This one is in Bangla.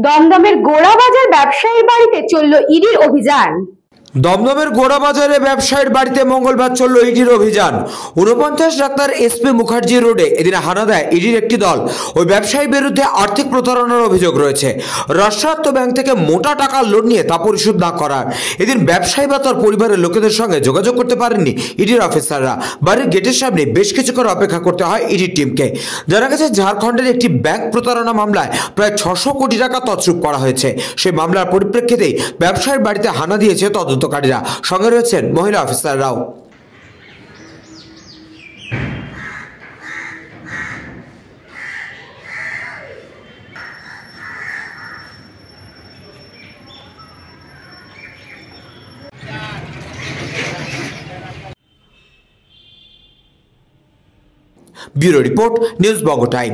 দমদমের গোড়াবাজার ব্যবসায়ীর বাড়িতে চলল ইডির অভিযান। দমদমের গোড়াবাজারে ব্যবসায়ীর বাড়িতে মঙ্গলবার চলল ইডির অভিযান। ৪৯ ডাক্তার এসপি মুখার্জি রোডে এদিন হানা দেয় ইডির একটি দল। ওই ব্যবসায়ীর বিরুদ্ধে আর্থিক প্রতারণার অভিযোগ রয়েছে। রাষ্ট্রায়ত্ত ব্যাংক থেকে মোটা টাকা লোন নিয়ে তা পরিশোধ না করার। এদিন ব্যবসায়ী বা তার পরিবারের লোকেদের সঙ্গে যোগাযোগ করতে পারেননি ইডির অফিসাররা। বাড়ির গেটের সামনে বেশ কিছুক্ষণ অপেক্ষা করতে হয় ইডির টিমকে। জানা গেছে ঝাড়খণ্ডের একটি ব্যাংক প্রতারণা মামলায় প্রায় ৬০০ কোটি টাকা তছরূপ করা হয়েছে। সেই মামলার পরিপ্রেক্ষিতেই ব্যবসায়ীর বাড়িতে হানা দিয়েছে তদন্তকারীরা। সঙ্গে রয়েছেন মহিলা অফিসাররাও। ব্যুরো রিপোর্ট, নিউজ বঙ্গ টাইম।